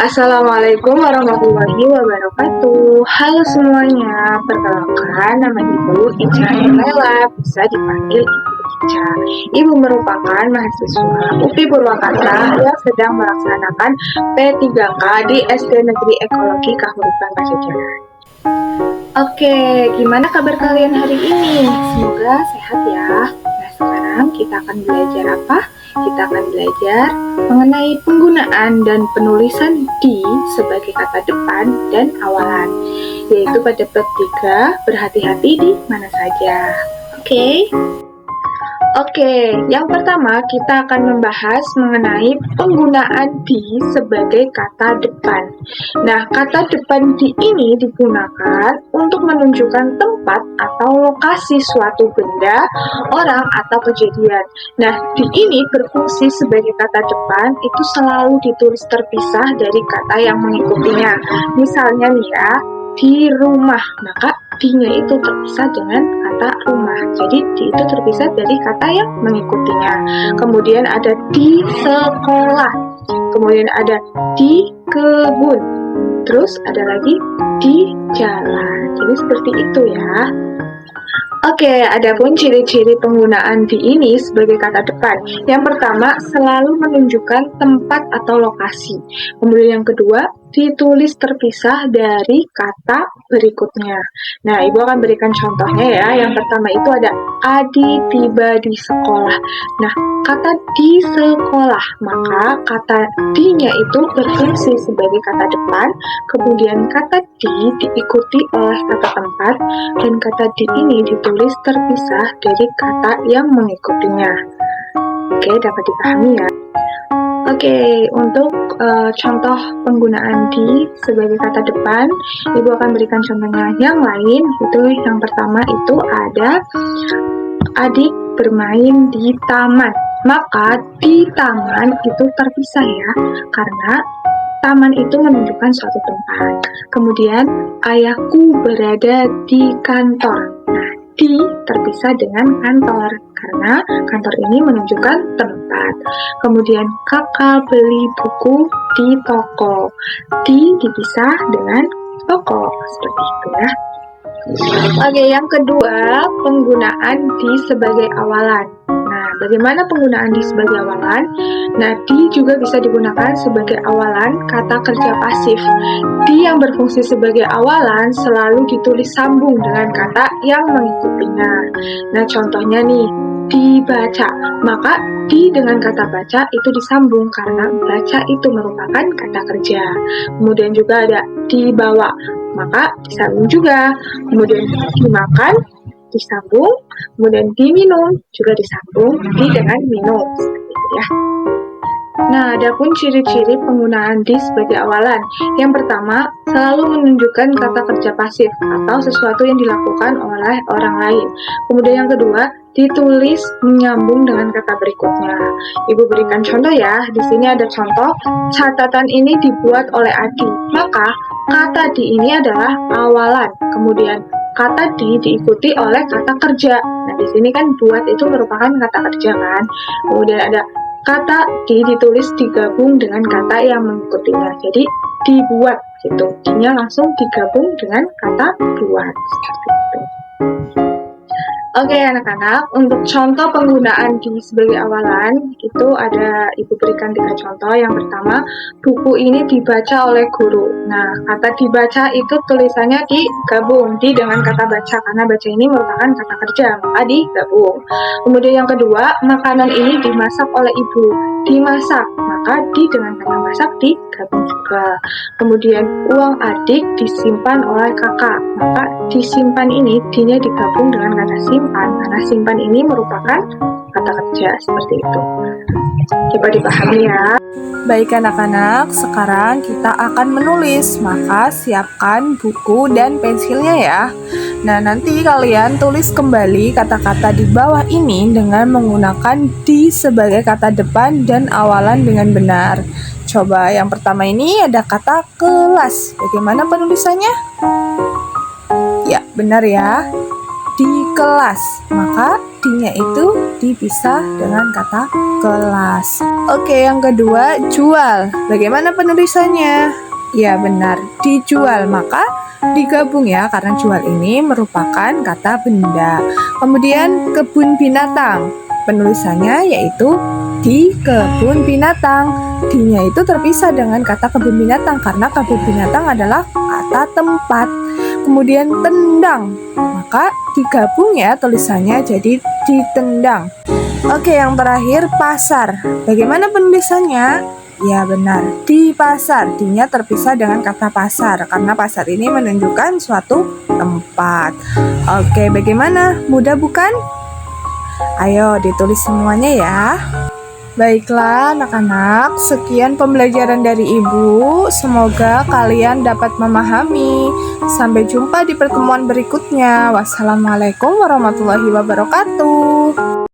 Assalamualaikum warahmatullahi wabarakatuh. Halo semuanya, perkenalkan nama Ibu Ica Ella, bisa dipanggil Ibu Ica. Ibu merupakan mahasiswa UPI Purwakarta yang sedang melaksanakan P3K di SD Negeri Ekologi Kahuripan Pajajaran. Oke, gimana kabar kalian hari ini? Semoga sehat ya. Nah, sekarang kita akan belajar apa? Kita akan belajar mengenai penggunaan dan penulisan di sebagai kata depan dan awalan, yaitu pada bab 3, berhati-hati di mana saja. Oke, yang pertama kita akan membahas mengenai penggunaan di sebagai kata depan. Nah, kata depan di ini digunakan untuk menunjukkan tempat atau lokasi suatu benda, orang, atau kejadian. Nah, di ini berfungsi sebagai kata depan itu selalu ditulis terpisah dari kata yang mengikutinya. Misalnya nih ya, di rumah, maka di-nya itu terpisah dengan kata rumah. Jadi di itu terpisah dari kata yang mengikutinya. Kemudian ada di sekolah. Kemudian ada di kebun. Terus ada lagi di jalan. Jadi seperti itu ya. Oke, adapun ciri-ciri penggunaan di ini sebagai kata depan. Yang pertama, selalu menunjukkan tempat atau lokasi. Kemudian yang kedua, ditulis terpisah dari kata berikutnya. Nah, Ibu akan berikan contohnya ya. Yang pertama itu ada Adi tiba di sekolah. Nah, kata di sekolah, maka kata di-nya itu berfungsi sebagai kata depan, kemudian kata di diikuti oleh kata tempat, dan kata di ini ditulis terpisah dari kata yang mengikutinya. Oke, dapat dipahami ya. Oke, untuk contoh penggunaan di sebagai kata depan, Ibu akan berikan contohnya yang lain. Itu yang pertama itu ada adik bermain di taman. Maka di taman itu terpisah ya, karena taman itu menunjukkan suatu tempat. Kemudian ayahku berada di kantor. Nah, di terpisah dengan kantor karena kantor ini menunjukkan tempat. Kemudian kakak beli buku di toko. Di dipisah dengan toko, seperti itu ya. Oke, yang kedua, penggunaan di sebagai awalan. Nah, bagaimana penggunaan di sebagai awalan? Nah, di juga bisa digunakan sebagai awalan kata kerja pasif. Di yang berfungsi sebagai awalan selalu ditulis sambung dengan kata yang mengikutinya. Nah, contohnya nih, dibaca. Maka di dengan kata baca itu disambung karena baca itu merupakan kata kerja. Kemudian juga ada dibawa, maka disambung juga. Kemudian dimakan, disambung. Kemudian diminum, juga disambung di dengan minum. Seperti itu ya. Nah, adapun ciri-ciri penggunaan di sebagai awalan. Yang pertama, selalu menunjukkan kata kerja pasif atau sesuatu yang dilakukan oleh orang lain. Kemudian yang kedua, ditulis menyambung dengan kata berikutnya. Ibu berikan contoh ya. Di sini ada contoh, catatan ini dibuat oleh Adi. Maka kata di ini adalah awalan. Kemudian kata di diikuti oleh kata kerja. Nah, di sini kan buat itu merupakan kata kerja kan. Kemudian ada kata di ditulis digabung dengan kata yang mengikutinya. Jadi dibuat gitu. Di-nya langsung digabung dengan kata buat. Seperti itu. Oke anak-anak, untuk contoh penggunaan di sebagai awalan itu ada Ibu berikan 3 contoh. Yang pertama, buku ini dibaca oleh guru. Nah, kata dibaca itu tulisannya digabung di dengan kata baca karena baca ini merupakan kata kerja, maka digabung. Kemudian yang kedua, makanan ini dimasak oleh ibu. Dimasak, maka di dengan kata masak digabung juga. Kemudian uang adik disimpan oleh kakak, maka disimpan ini di-nya digabung dengan kata simpan karena simpan ini merupakan kata kerja. Seperti itu. Coba dipahami ya. Baik anak-anak, sekarang kita akan menulis, maka siapkan buku dan pensilnya ya. Nah, nanti kalian tulis kembali kata-kata di bawah ini dengan menggunakan di sebagai kata depan dan awalan dengan benar. Coba yang pertama ini ada kata kelas. Bagaimana penulisannya? Ya, benar ya. di kelas, maka di-nya itu dipisah dengan kata kelas. Oke, yang kedua, jual. Bagaimana penulisannya? Ya benar, dijual, maka digabung ya, karena jual ini merupakan kata benda. Kemudian kebun binatang, penulisannya yaitu di kebun binatang. Di-nya itu terpisah dengan kata kebun binatang karena kebun binatang adalah kata tempat. Kemudian tendang, maka digabung ya tulisannya jadi ditendang. Oke, yang terakhir pasar. Bagaimana penulisannya? Ya benar, di pasar. Di-nya terpisah dengan kata pasar karena pasar ini menunjukkan suatu tempat. Oke, bagaimana? Mudah bukan? Ayo ditulis semuanya ya. Baiklah anak-anak, sekian pembelajaran dari Ibu. Semoga kalian dapat memahami. Sampai jumpa di pertemuan berikutnya. Wassalamualaikum warahmatullahi wabarakatuh.